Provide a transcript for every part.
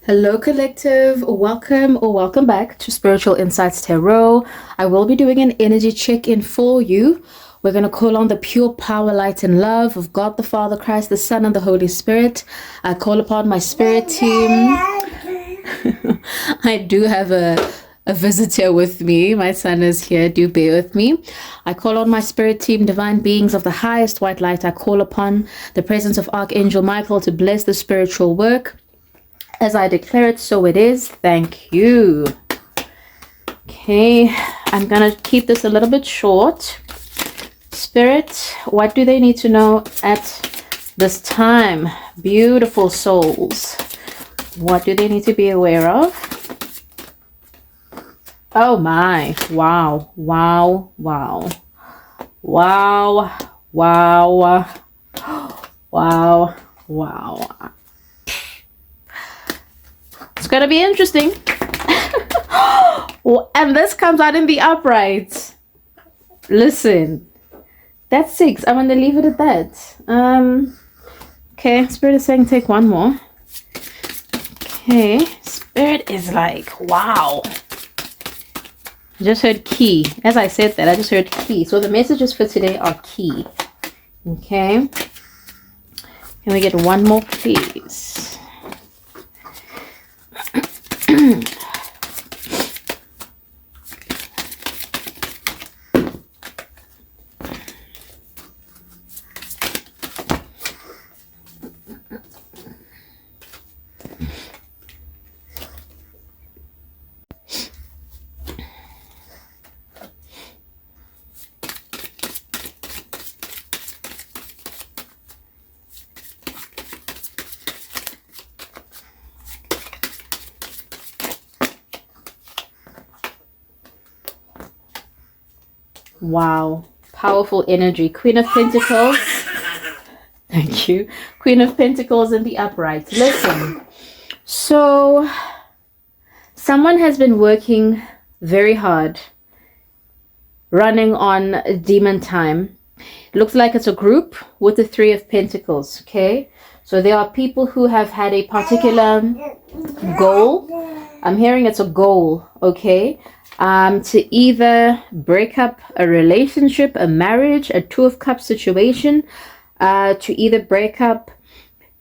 Hello, collective. Welcome or welcome back to Spiritual Insights Tarot. I will be doing an energy check in for you. We're going to call on the pure power, light, and love of God the Father, Christ the Son, and the Holy Spirit. I call upon my spirit team. I do have a visitor with me. My son is here. Do bear with me. I call on my spirit team, divine beings of the highest white light. I call upon the presence of Archangel Michael to bless the spiritual work. As I declare it, so it is. Thank you. Okay, I'm going to keep this a little bit short. Spirit, what do they need to know at this time? Beautiful souls. What do they need to be aware of? Oh my. Wow. Wow. Wow. Wow. Wow. Wow. Wow. It's going to be interesting. And this comes out in the upright. Listen. That's 6. I'm going to leave it at that. Okay. Spirit is saying take one more. Okay. Spirit is like, wow. I just heard key. As I said that, I just heard key. So the messages for today are key. Okay. Can we get one more, please? Wow, powerful energy. Queen of Pentacles. Thank you. Queen of Pentacles in the upright. Listen, so someone has been working very hard, running on demon time. It looks like it's a group with the 3 of Pentacles, okay? So there are people who have had a particular goal. I'm hearing it's a goal, okay? To either break up a relationship, a marriage, a 2 of Cups situation, to either break up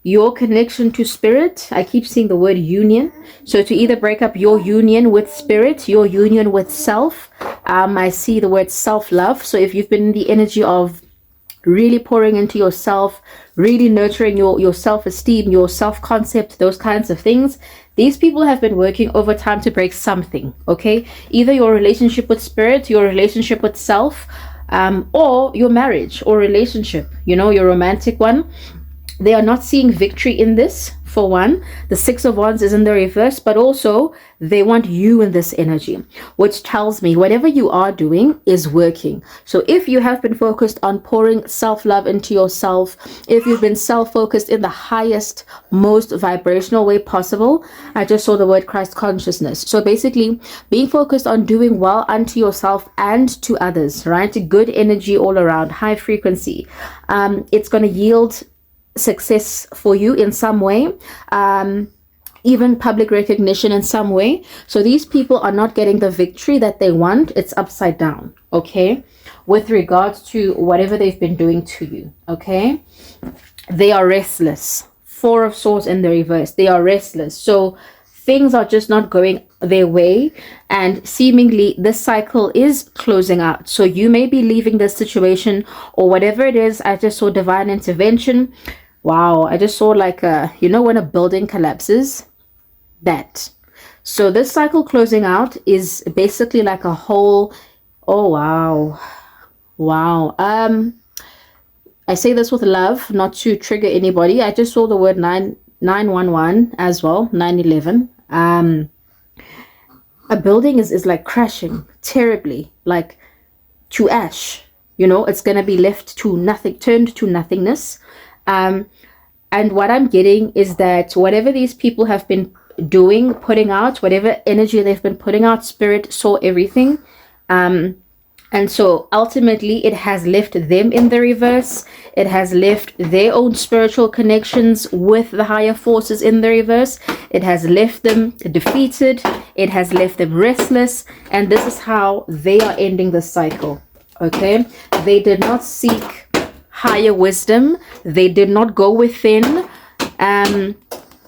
your connection to spirit. I keep seeing the word union. So to either break up your union with spirit, your union with self. I see the word self-love. So if you've been in the energy of really pouring into yourself, really nurturing your self-esteem, your self-concept, those kinds of things, these people have been working overtime to break something, okay? Either your relationship with spirit, your relationship with self, or your marriage or relationship, your romantic one. They are not seeing victory in this, for one. The 6 of Wands is in the reverse, but also they want you in this energy, which tells me whatever you are doing is working. So if you have been focused on pouring self-love into yourself, if you've been self-focused in the highest, most vibrational way possible, I just saw the word Christ consciousness. So basically being focused on doing well unto yourself and to others, right? Good energy all around, high frequency. It's going to yield success for you in some way, even public recognition in some way. So these people are not getting the victory that they want. It's upside down, okay, with regards to whatever they've been doing to you, okay? They are restless. 4 of Swords in the reverse. They are restless. So things are just not going their way, and seemingly this cycle is closing out. So you may be leaving this situation or whatever it is. I just saw divine intervention. Wow, I just saw like when a building collapses, that. So this cycle closing out is basically like a whole, oh wow. Wow. I say this with love, not to trigger anybody. I just saw the word 911 as well, 911. A building is like crashing terribly, like to ash. It's gonna be left to nothing, turned to nothingness. And what I'm getting is that whatever these people have been doing, putting out, whatever energy they've been putting out, spirit saw everything. And so ultimately, it has left them in the reverse. It has left their own spiritual connections with the higher forces in the reverse. It has left them defeated. It has left them restless. And this is how they are ending the cycle. Okay? They did not seek higher wisdom. They did not go within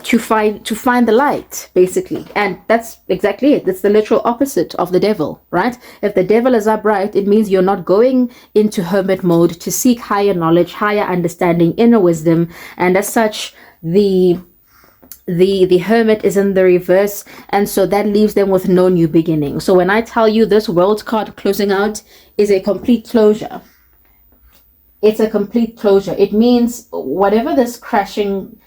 to find the light, basically. And that's exactly it. It's the literal opposite of the devil, right? If the devil is upright, it means you're not going into hermit mode to seek higher knowledge, higher understanding, inner wisdom. And as such, the hermit is in the reverse, and so that leaves them with no new beginning. So when I tell you this world card closing out is a complete closure, it's a complete closure. It means whatever this crashing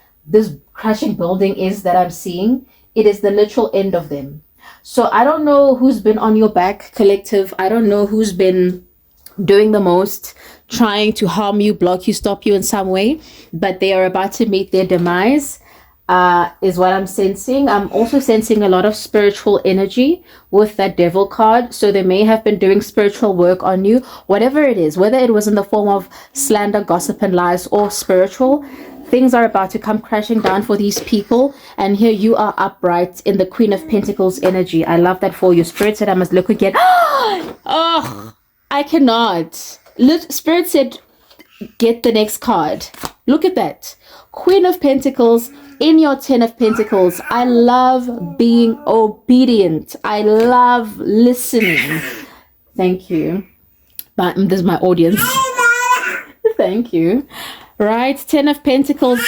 building is that I'm seeing, it is the literal end of them. So I don't know who's been on your back, collective. I don't know who's been doing the most, trying to harm you, block you, stop you in some way, but they are about to meet their demise, is what I'm sensing. I'm also sensing a lot of spiritual energy with that devil card. So they may have been doing spiritual work on you, whatever it is, whether it was in the form of slander, gossip, and lies, or spiritual. Things are about to come crashing down for these people. And here you are upright in the Queen of Pentacles energy. I love that for you. Spirit said I must look again. Oh, I cannot. Spirit said get the next card. Look at that. Queen of Pentacles in your 10 of Pentacles. I love being obedient. I love listening. Thank you. But this is my audience. Thank you. Right, 10 of Pentacles,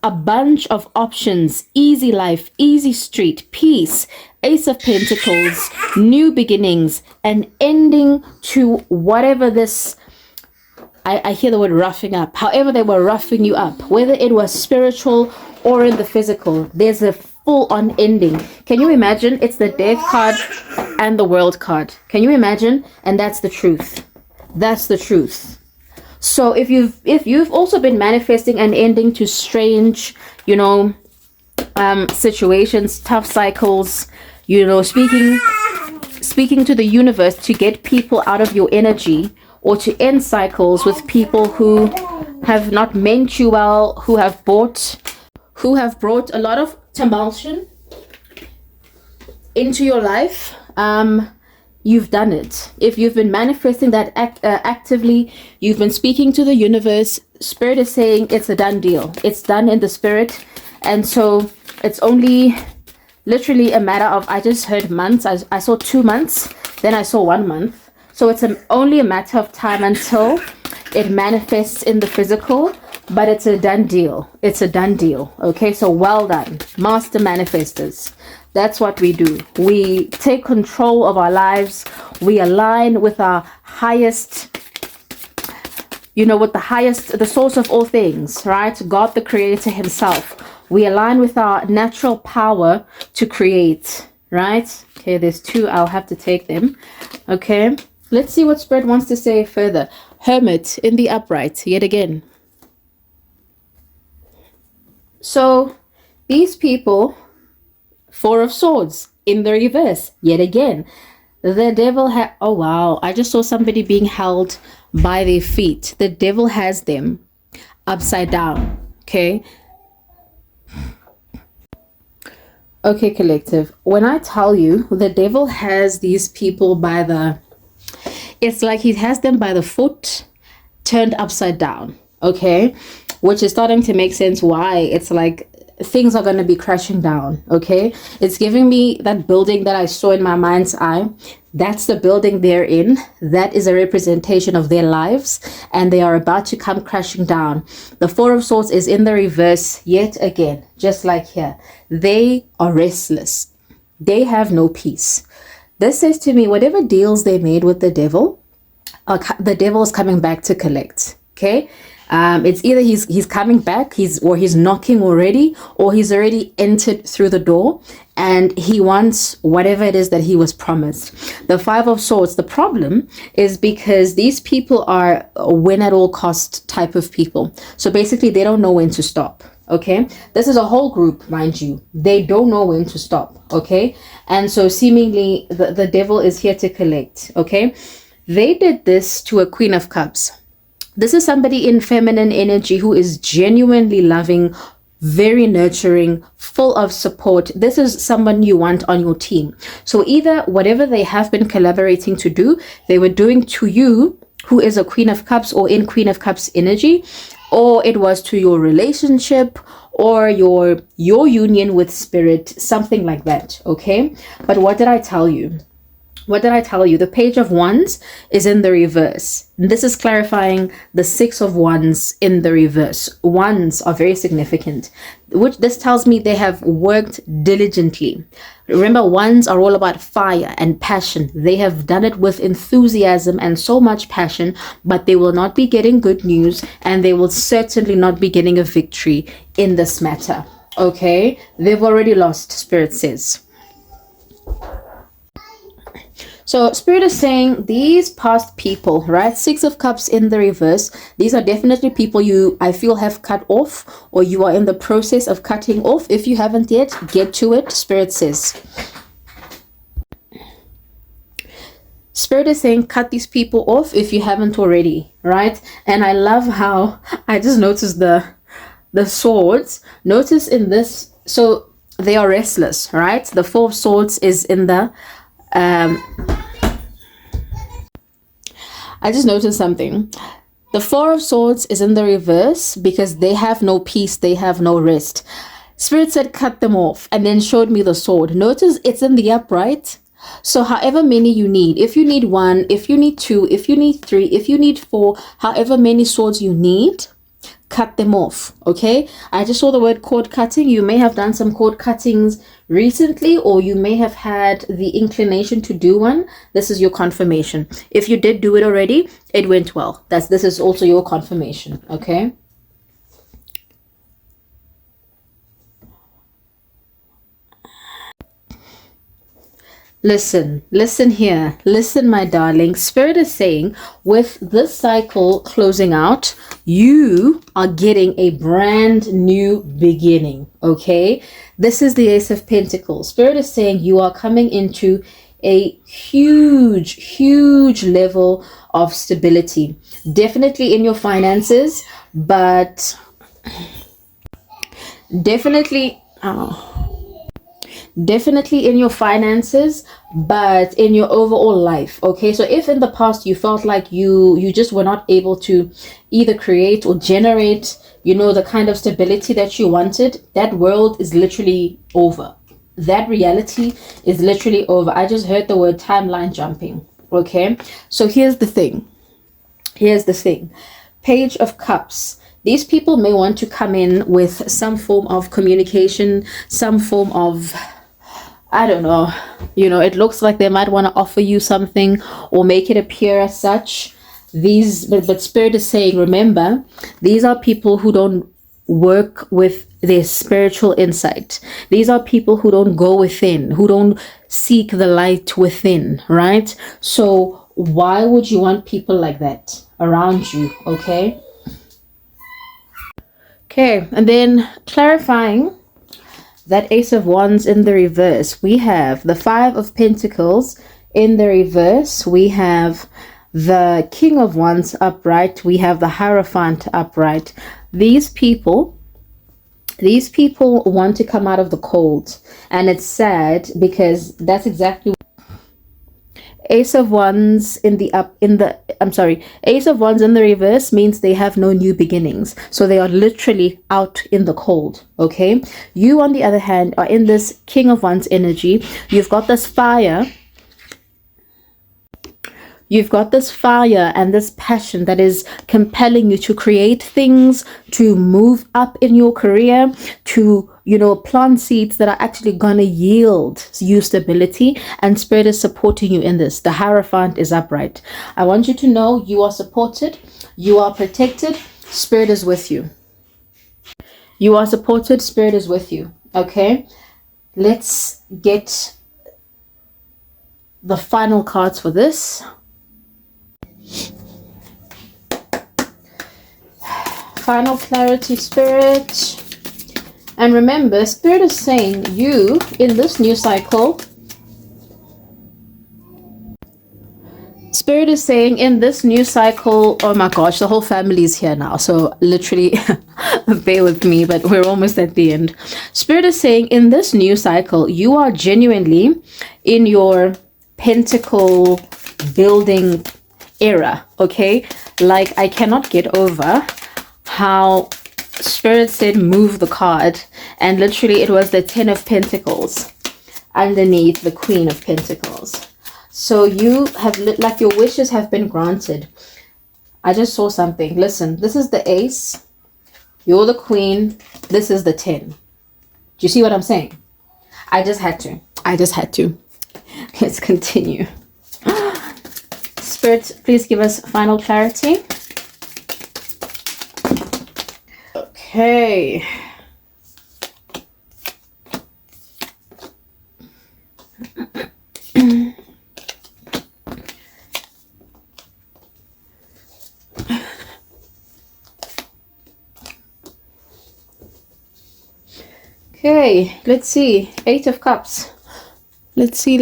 a bunch of options, easy life, easy street, peace, Ace of Pentacles, new beginnings, an ending to whatever this, I hear the word roughing up, however they were roughing you up, whether it was spiritual or in the physical, there's a full-on ending. Can you imagine? It's the Death card and the World card. Can you imagine? And that's the truth. That's the truth. So if you've also been manifesting an ending to strange, situations, tough cycles, speaking to the universe to get people out of your energy, or to end cycles with people who have not meant you well, who have brought a lot of tumultuation into your life, you've done it. If you've been manifesting that actively, you've been speaking to the universe, Spirit is saying it's a done deal. It's done in the spirit. And so it's only literally a matter of, I just heard months. I saw 2 months, then I saw 1 month. So it's only a matter of time until it manifests in the physical, but it's a done deal. It's a done deal. Okay, so well done, master manifestors. That's what we do. We take control of our lives. We align with our highest, the source of all things, right? God, the creator himself. We align with our natural power to create, right? Okay, there's 2. I'll have to take them. Okay, let's see what Spirit wants to say further. Hermit in the upright, yet again. So these people, 4 of Swords in the reverse, yet again. The devil oh wow, I just saw somebody being held by their feet. The devil has them upside down. Okay. Okay, collective. When I tell you the devil has these people it's like he has them by the foot turned upside down. Okay. Which is starting to make sense why it's like things are going to be crashing down. Okay, it's giving me that building that I saw in my mind's eye. That's the building they're in. That is a representation of their lives, and they are about to come crashing down. The 4 of Swords is in the reverse yet again, just like here. They are restless. They have no peace. This says to me, whatever deals they made with the devil is coming back to collect. Okay. It's either he's coming back, he's knocking already, or he's already entered through the door and he wants whatever it is that he was promised. The 5 of Swords, the problem is because these people are a win at all cost type of people. So basically they don't know when to stop. Okay, this is a whole group, mind you. They don't know when to stop. Okay, and so seemingly the devil is here to collect. Okay, They did this to a Queen of Cups. This is somebody in feminine energy who is genuinely loving, very nurturing, full of support. This is someone you want on your team. So either whatever they have been collaborating to do, they were doing to you, who is a Queen of Cups or in Queen of Cups energy, or it was to your relationship or your union with spirit, something like that. Okay, but what did I tell you? What did I tell you? The Page of Wands is in the reverse. This is clarifying the Six of Wands in the reverse. Wands are very significant, which this tells me they have worked diligently. Remember, wands are all about fire and passion. They have done it with enthusiasm and so much passion, but they will not be getting good news, and they will certainly not be getting a victory in this matter. Okay? They've already lost, Spirit says. So Spirit is saying these past people, right? Six of Cups in the reverse. These are definitely people I feel have cut off, or you are in the process of cutting off. If you haven't yet, get to it, Spirit says. Spirit is saying cut these people off if you haven't already, right? And I love how I just noticed the swords. Notice in this, so they are restless, right? The Four of Swords is in the I just noticed something. The Four of Swords is in the reverse because they have no peace, they have no rest. Spirit said cut them off and then showed me the sword. Notice it's in the upright. So however many you need, if you need one, if you need two, if you need three, if you need four, however many swords you need, cut them off. Okay, I just saw the word cord cutting. You may have done some cord cuttings recently, or you may have had the inclination to do one. This is your confirmation. If you did do it already, it went well. This is also your confirmation. Okay, listen here, listen, my darling. Spirit is saying with this cycle closing out, you are getting a brand new beginning. Okay, this is the Ace of Pentacles. Spirit is saying you are coming into a huge level of stability, definitely in your finances, but definitely in your finances, but in your overall life. Okay, so if in the past you felt like you just were not able to either create or generate, the kind of stability that you wanted, that world is literally over. That reality is literally over. I just heard the word timeline jumping. Okay, so here's the thing. Page of Cups. These people may want to come in with some form of communication, some form of, I don't know, it looks like they might want to offer you something or make it appear as such. But Spirit is saying, remember, these are people who don't work with their spiritual insight. These are people who don't go within, who don't seek the light within, right? So why would you want people like that around you? Okay, and then clarifying that Ace of Wands in the reverse, we have the Five of Pentacles in the reverse, we have the King of Wands upright, we have the Hierophant upright. These people want to come out of the cold, and it's sad because that's exactly Ace of Wands Ace of Wands in the reverse means they have no new beginnings. So they are literally out in the cold. Okay. You, on the other hand, are in this King of Wands energy. You've got this fire. You've got this fire and this passion that is compelling you to create things, to move up in your career, to, plant seeds that are actually going to yield you stability. And Spirit is supporting you in this. The Hierophant is upright. I want you to know you are supported. You are protected. Spirit is with you. You are supported. Spirit is with you. Okay. Let's get the final cards for this. Final clarity, Spirit. And remember, Spirit is saying you, in this new cycle, Spirit is saying in this new cycle, oh my gosh, the whole family is here now. So literally bear with me, but we're almost at the end. Spirit is saying in this new cycle, you are genuinely in your pentacle building era. Okay. Like I cannot get over how Spirit said move the card, and literally it was the 10 of Pentacles underneath the Queen of Pentacles. So you have, like, your wishes have been granted. I just saw something. Listen, this is the ace. You're the queen. This is the 10. Do you see what I'm saying? I just had to. Let's continue. Spirit, please give us final clarity. Okay. Okay, let's see. 8 of Cups. Let's see.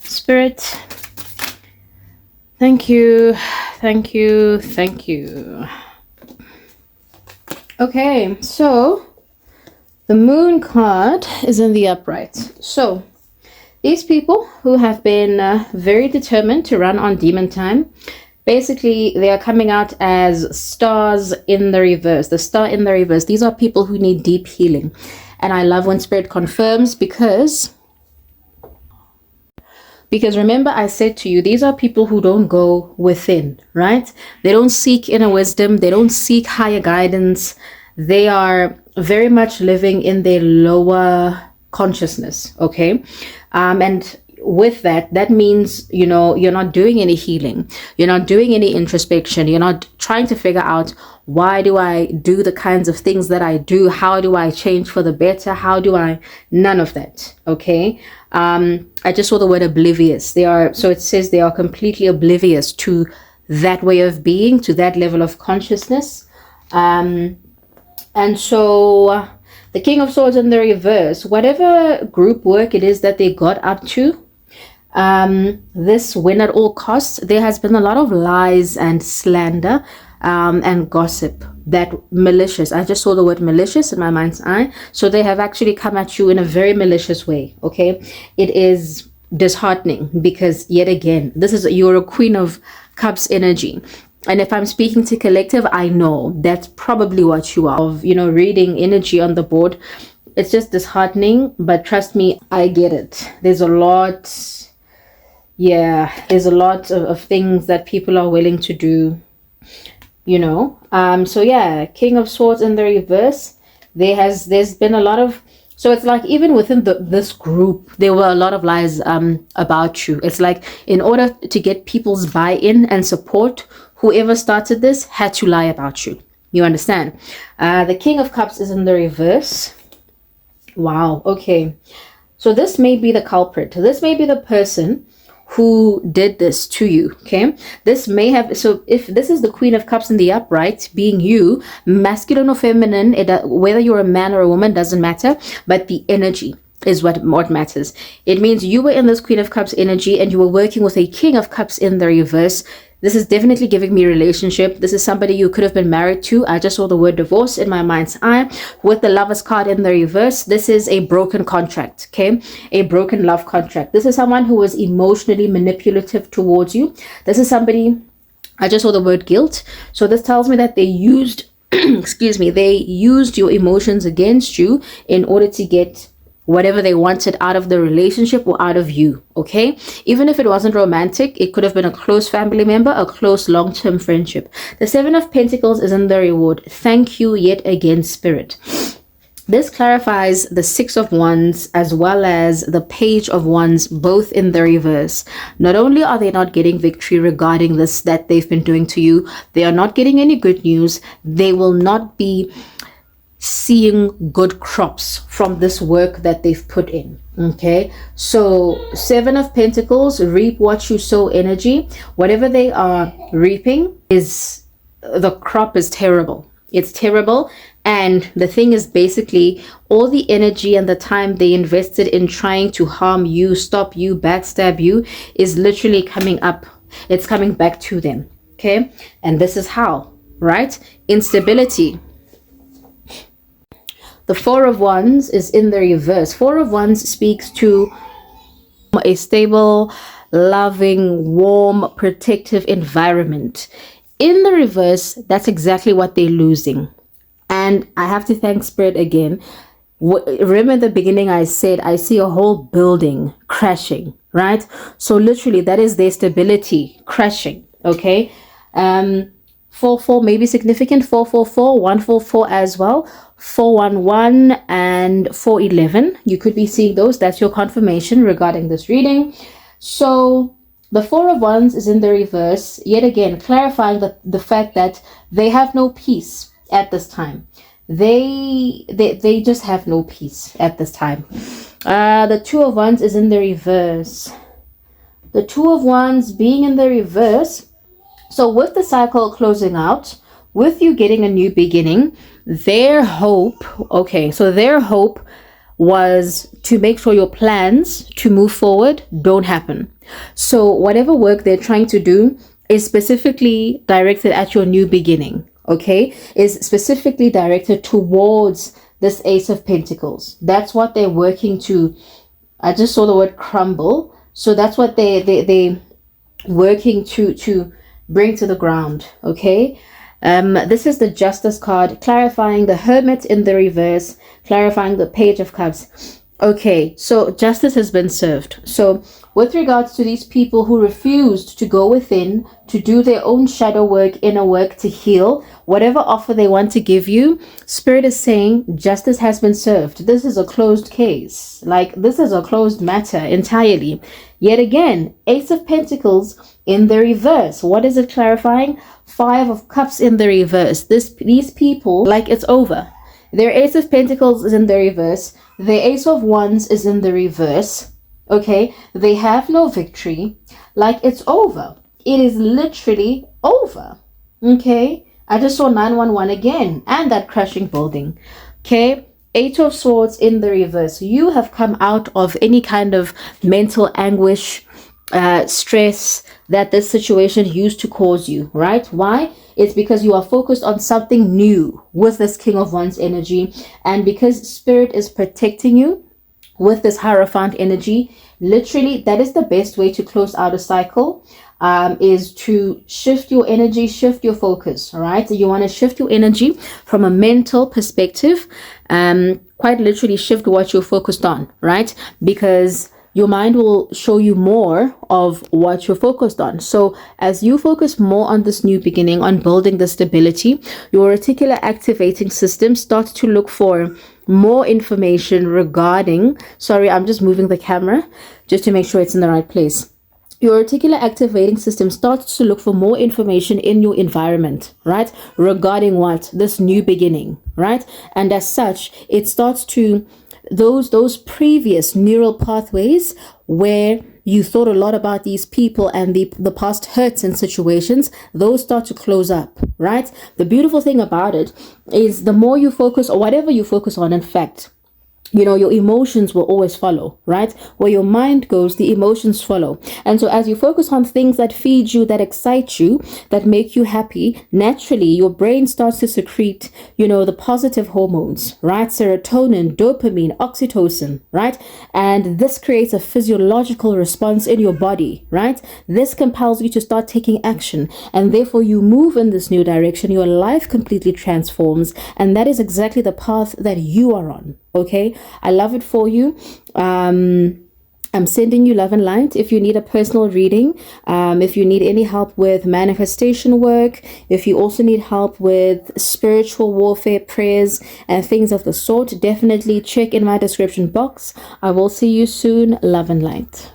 Spirit, thank you. Okay, so the Moon card is in the upright. So these people who have been very determined to run on demon time, basically they are coming out as stars in the reverse. The star in the reverse. These are people who need deep healing. And I love when Spirit confirms, because remember I said to you, these are people who don't go within, right? They don't seek inner wisdom. They don't seek higher guidance. They are very much living in their lower consciousness, okay? And with that means, you know, you're not doing any healing. You're not doing any introspection. You're not trying to figure out, why do I do the kinds of things that I do? How do I change for the better? None of that, okay? I just saw the word oblivious. So it says they are completely oblivious to that way of being, to that level of consciousness. And so the King of Swords in the reverse, whatever group work it is that they got up to, this win at all costs, there has been a lot of lies and slander and gossip, that malicious. I just saw the word malicious in my mind's eye. So they have actually come at you in a very malicious way, okay? It is disheartening because, yet again, you're a Queen of Cups energy. And if I'm speaking to collective, I know that's probably what you are, of, you know, reading energy on the board. It's just disheartening, but trust me, I get it. There's a lot of things that people are willing to do, you know. So yeah, King of Swords in the reverse, there's been a lot of, so it's like even within this group, there were a lot of lies about you. It's like in order to get people's buy-in and support, whoever started this had to lie about you. You understand? The King of Cups is in the reverse. Wow. Okay. So this may be the culprit. This may be the person who did this to you. Okay. This may have, so if this is the Queen of Cups in the upright, being you, masculine or feminine, whether you're a man or a woman, doesn't matter, but the energy is what matters. It means you were in this Queen of Cups energy and you were working with a King of Cups in the reverse. This is definitely giving me relationship. This is somebody you could have been married to. I just saw the word divorce in my mind's eye. With the Lovers card in the reverse, this is a broken contract, okay? A broken love contract. This is someone who was emotionally manipulative towards you. This is somebody, I just saw the word guilt. So this tells me that they used, they used your emotions against you in order to get whatever they wanted out of the relationship or out of you, okay? Even if it wasn't romantic, it could have been a close family member, a close long-term friendship. The Seven of Pentacles is in the reward. Thank you yet again, Spirit. This clarifies the Six of Wands as well as the Page of Wands, both in the reverse. Not only are they not getting victory regarding this that they've been doing to you, they are not getting any good news. They will not be seeing good crops from this work that they've put in, okay? So Seven of Pentacles, reap what you sow energy. Whatever they are reaping is the crop is terrible. It's terrible. And the thing is, basically, all the energy and the time they invested in trying to harm you, stop you, backstab you, is literally coming up. It's coming back to them. Okay? And this is how, right? Instability. The Four of Wands is in the reverse. Four of Wands speaks to a stable, loving, warm, protective environment. In the reverse, that's exactly what they're losing. And I have to thank Spirit again. Remember in the beginning I said I see a whole building crashing, right? So literally that is their stability crashing, okay? 4-4 may be significant, 4-4-4, 1-4-4 as well, 4-1-1 and 4-11. You could be seeing those. That's your confirmation regarding this reading. So the Four of Wands is in the reverse, yet again clarifying the fact that they have no peace at this time. They just have no peace at this time. The Two of Wands is in the reverse. The Two of Wands being in the reverse. So with the cycle closing out, with you getting a new beginning, their hope, okay, so their hope was to make sure your plans to move forward don't happen. So whatever work they're trying to do is specifically directed at your new beginning, okay? Is specifically directed towards this Ace of Pentacles. That's what they're working to. I just saw the word crumble. So that's what they working to bring to the ground, okay? This is the Justice card, clarifying the Hermit in the reverse, clarifying the Page of Cups. Okay, so justice has been served. So with regards to these people who refused to go within, to do their own shadow work, inner work, to heal, whatever offer they want to give you, Spirit is saying justice has been served. This is a closed case. Like, this is a closed matter entirely. Yet again, Ace of Pentacles in the reverse. What is it clarifying? Five of Cups in the reverse. These people, like, it's over. Their Ace of Pentacles is in the reverse. The Ace of Wands is in the reverse. Okay, they have no victory. Like, it's over. It is literally over. Okay, I just saw 911 again, and that crashing building. Okay, Eight of Swords in the reverse. You have come out of any kind of mental anguish, stress that this situation used to cause you, right? Why? It's because you are focused on something new with this King of Wands energy, and because Spirit is protecting you with this Hierophant energy. Literally, that is the best way to close out a cycle, is to shift your energy, shift your focus. All right, you want to shift your energy from a mental perspective, quite literally shift what you're focused on, right? Because your mind will show you more of what you're focused on. So as you focus more on this new beginning, on building the stability, your reticular activating system starts to look for more information regarding, sorry, I'm just moving the camera just to make sure it's in the right place. Your reticular activating system starts to look for more information in your environment, right? Regarding what? This new beginning, right? And as such, it starts to those previous neural pathways where you thought a lot about these people and the past hurts and situations, those start to close up, right? The beautiful thing about it is the more you focus, or whatever you focus on, in fact, you know, your emotions will always follow, right? Where your mind goes, the emotions follow. And so as you focus on things that feed you, that excite you, that make you happy, naturally your brain starts to secrete, you know, the positive hormones, right? Serotonin, dopamine, oxytocin, right? And this creates a physiological response in your body, right? This compels you to start taking action, and therefore you move in this new direction. Your life completely transforms, and that is exactly the path that you are on. Okay, I love it for you. I'm sending you love and light. If you need a personal reading, if you need any help with manifestation work, if you also need help with spiritual warfare prayers and things of the sort, definitely check in my description box. I will see you soon. Love and light.